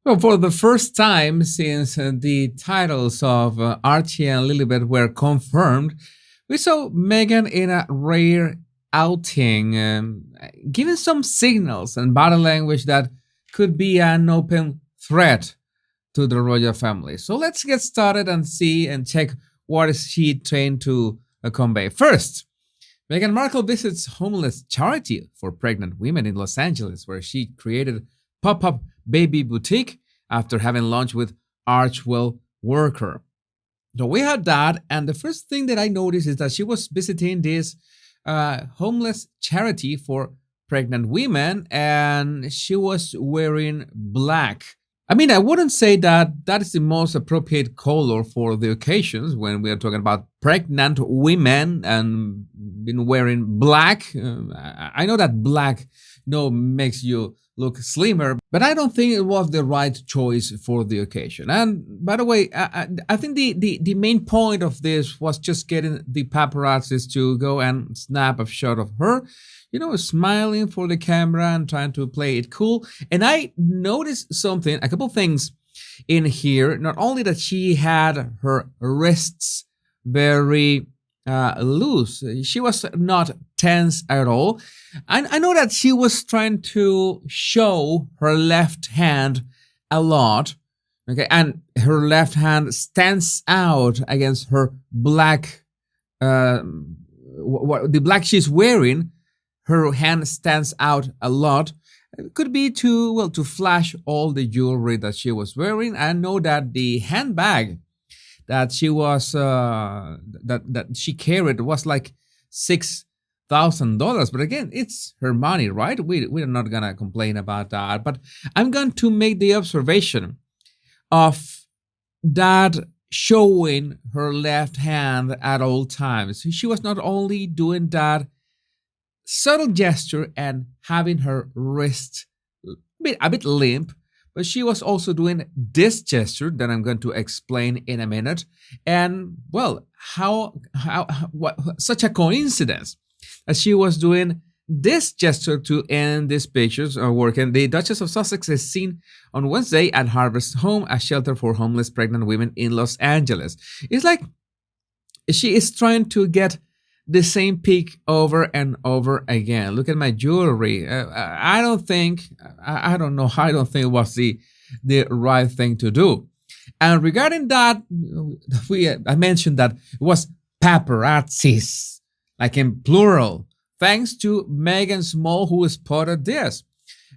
Well, for the first time since the titles of Archie and Lilibet were confirmed, we saw Megan in a rare outing, giving some signals and body language that could be an open threat to the royal family. So let's get started and see and check what is she trying to convey. First, Meghan Markle visits homeless charity for pregnant women in Los Angeles, where she created pop-up baby boutique after having lunch with Archwell worker. So we had that, and the first thing that I noticed is that she was visiting this homeless charity for pregnant women, and she was wearing black. I mean, I wouldn't say that that is the most appropriate color for the occasions when we are talking about pregnant women and been wearing black. I know that black, makes you look slimmer, but I don't think it was the right choice for the occasion. And by the way, I think the main point of this was just getting the paparazzis to go and snap a shot of her, smiling for the camera and trying to play it cool. And I noticed something, a couple things in here. Not only that she had her wrists very loose, she was not tense at all. I know that she was trying to show her left hand a lot. Okay, and her left hand stands out against her black, the black she's wearing. Her hand stands out a lot. It could be to flash all the jewelry that she was wearing. I know that the handbag that she was that she carried was like $6,000. But again, it's her money, right? We're not gonna complain about that. But I'm going to make the observation of that showing her left hand at all times. She was not only doing that subtle gesture and having her wrist a bit limp, but she was also doing this gesture that I'm going to explain in a minute. And well, what such a coincidence that she was doing this gesture to end these pictures of work. And the Duchess of Sussex is seen on Wednesday at Harvest Home, a shelter for homeless pregnant women in Los Angeles. It's like she is trying to get the same pic over and over again. Look at my jewelry. I don't think it was the right thing to do. And regarding that, I mentioned that it was paparazzis, like in plural, thanks to Meghan Small, who spotted this.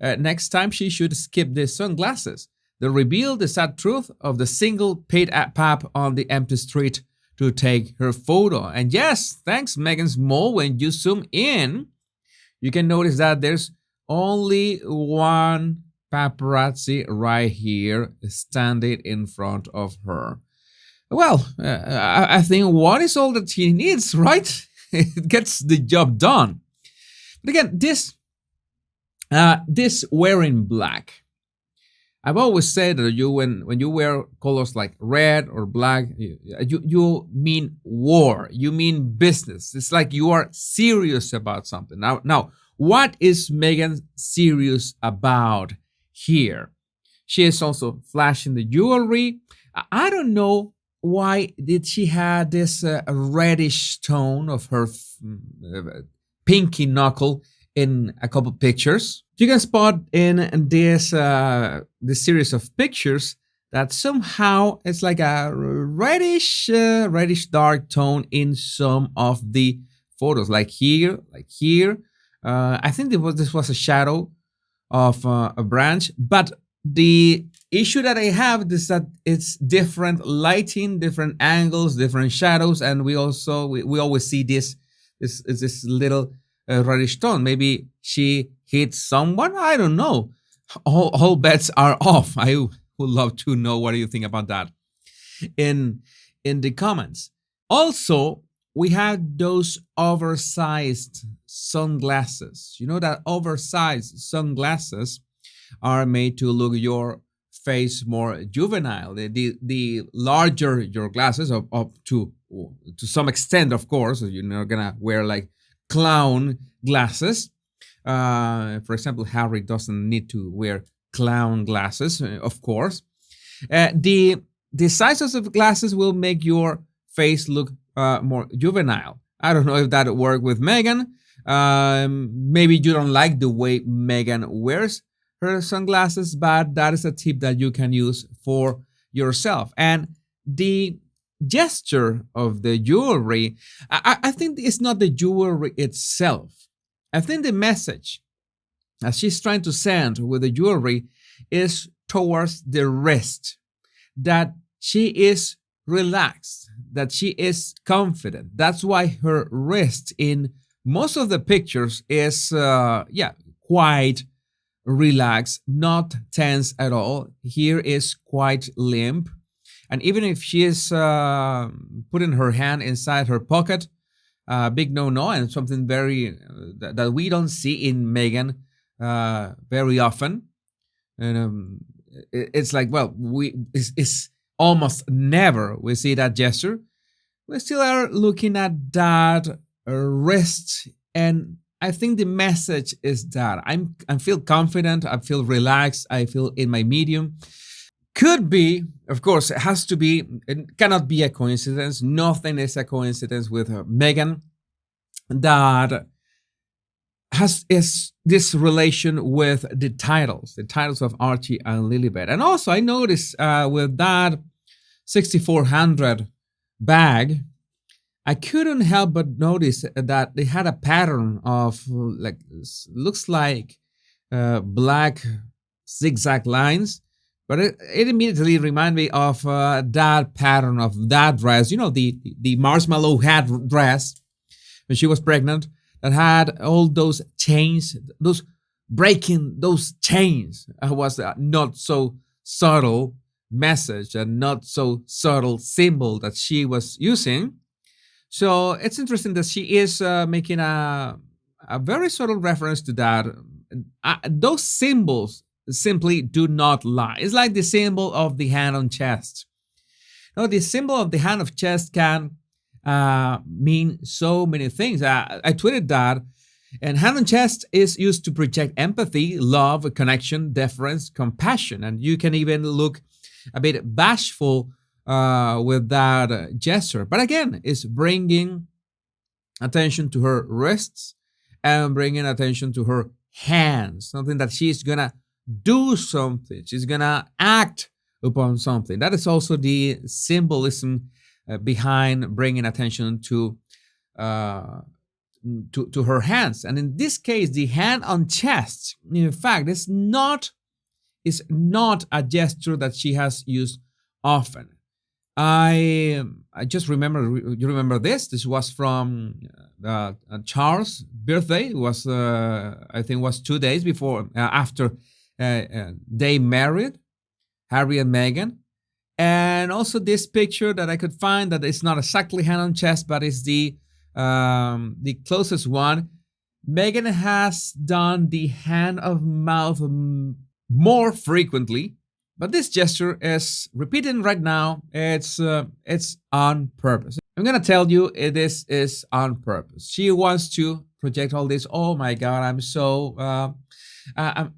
Next time, she should skip the sunglasses. They reveal the sad truth of the single paid pap on the empty street to take her photo. And yes, thanks Meghan Small, when you zoom in, you can notice that there's only one paparazzi right here standing in front of her. Well, I think one is all that she needs, right? It gets the job done. But again, this wearing black, I've always said that when you wear colors like red or black, you mean war, you mean business. It's like you are serious about something. Now, what is Meghan serious about here? She is also flashing the jewelry. I don't know why did she have this reddish tone of her pinky knuckle in a couple pictures. You can spot in this series of pictures that somehow it's like a reddish dark tone in some of the photos, like here. I think this was a shadow of a branch, but the issue that I have is that it's different lighting, different angles, different shadows, and we always see this little reddish tone. Maybe she hit someone. I don't know. All bets are off. I would love to know what do you think about that in the comments. Also, we have those oversized sunglasses. You know that oversized sunglasses are made to look your face more juvenile. The larger your glasses, up to some extent, of course, you're not gonna wear like clown glasses. For example, Harry doesn't need to wear clown glasses, of course. The sizes of glasses will make your face look more juvenile. I don't know if that would work with Meghan. Maybe you don't like the way Meghan wears her sunglasses, but that is a tip that you can use for yourself. And the gesture of the jewelry, I think it's not the jewelry itself. I think the message as she's trying to send with the jewelry is towards the wrist, that she is relaxed, that she is confident. That's why her wrist in most of the pictures is, quite relaxed, not tense at all. Here is quite limp. And even if she is putting her hand inside her pocket, big no-no, and something very that we don't see in Meghan very often. And it's like, well, it's almost never we see that gesture. We still are looking at that wrist, and I think the message is that I feel confident, I feel relaxed, I feel in my medium. Could be, of course, it has to be, it cannot be a coincidence. Nothing is a coincidence with Meghan, that has is this relation with the titles of Archie and Lilibet. And also, I noticed with that 6400 bag, I couldn't help but notice that they had a pattern of like, looks like black zigzag lines, but it immediately reminded me of that pattern of that dress, the marshmallow hat dress when she was pregnant, that had all those chains, those breaking those chains was a not so subtle message and not so subtle symbol that she was using. So it's interesting that she is making a very subtle reference to that. Those symbols simply do not lie. It's like the symbol of the hand on chest. The symbol of the hand of chest can mean so many things. I tweeted that, and hand on chest is used to project empathy, love, connection, deference, compassion, and you can even look a bit bashful with that gesture. But again, it's bringing attention to her wrists and bringing attention to her hands, something that she's gonna do something. She's gonna act upon something. That is also the symbolism behind bringing attention to her hands. And in this case, the hand on chest, in fact, is not a gesture that she has used often. I just remember, you remember this? This was from Charles' birthday. It was, I think, was 2 days before, after they married, Harry and Meghan. And also this picture that I could find that is not exactly hand on chest, but is the closest one. Meghan has done the hand of mouth more frequently, but this gesture is repeating right now. It's on purpose. I'm gonna tell you, this is on purpose. She wants to project all this. Oh my God, I'm so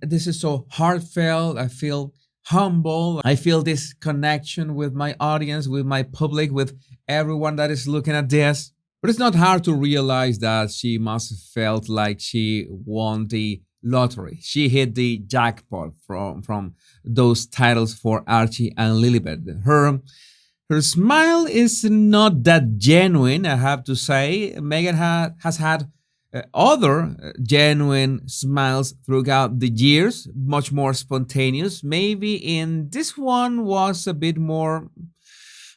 this is so heartfelt. I feel humble. I feel this connection with my audience, with my public, with everyone that is looking at this. But it's not hard to realize that she must have felt like she won the lottery. She hit the jackpot from those titles for Archie and Lilibet. Her smile is not that genuine, I have to say. Meghan has had other genuine smiles throughout the years, much more spontaneous. Maybe in this one was a bit more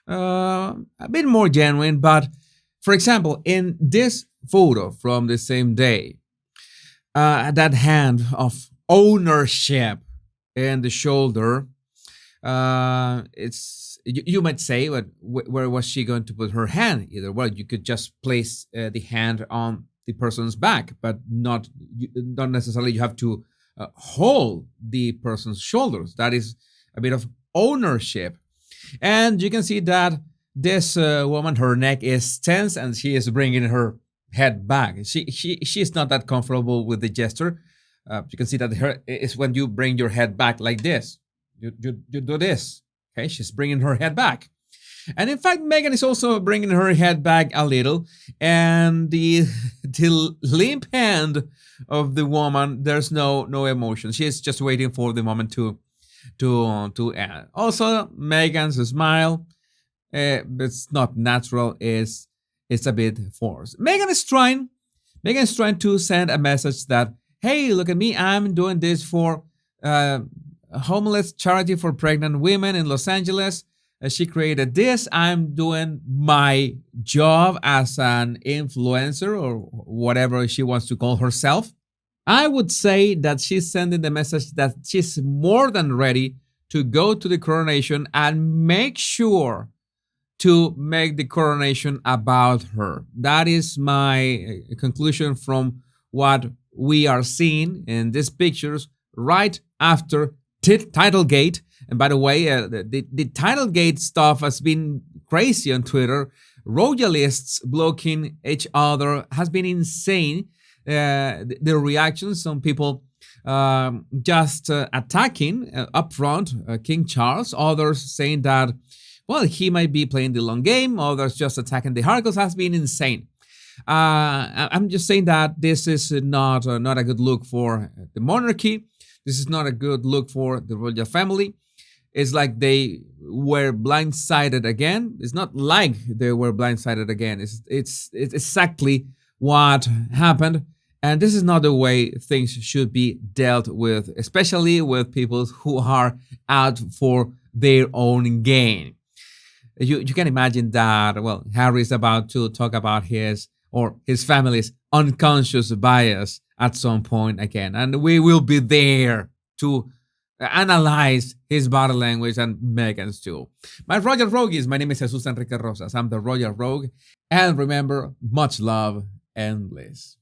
genuine. But for example, in this photo from the same day, that hand of ownership in the shoulder, it's you might say, but where was she going to put her hand? Either well, you could just place the hand on the person's back, but not necessarily you have to hold the person's shoulders. That is a bit of ownership. And you can see that this woman, her neck is tense and she is bringing her head back. She's not that comfortable with the gesture. You can see that her is when you bring your head back like this. You do this. Okay, she's bringing her head back. And in fact, Meghan is also bringing her head back a little. And the limp hand of the woman, there's no emotion. She's just waiting for the moment to end. Also, Meghan's smile, it's not natural. It's a bit forced. Meghan is trying to send a message that, hey, look at me, I'm doing this for a homeless charity for pregnant women in Los Angeles. She created this. I'm doing my job as an influencer or whatever she wants to call herself. I would say that she's sending the message that she's more than ready to go to the coronation and make sure to make the coronation about her. That is my conclusion from what we are seeing in these pictures right after Titlegate. And by the way, the Titlegate stuff has been crazy on Twitter. Royalists blocking each other has been insane. The reactions, some people just attacking upfront King Charles, others saying that, well, he might be playing the long game, others just attacking the Harkles, has been insane. I'm just saying that this is not a good look for the monarchy. This is not a good look for the royal family. It's like they were blindsided again. It's not like they were blindsided again. It's exactly what happened. And this is not the way things should be dealt with, especially with people who are out for their own gain. You can imagine that, well, Harry is about to talk about his family's unconscious bias at some point again. And we will be there to analyze his body language and Meghan's too. My Royal Rogues, my name is Jesus Enrique Rosas. I'm the Royal Rogue. And remember, much love and bliss.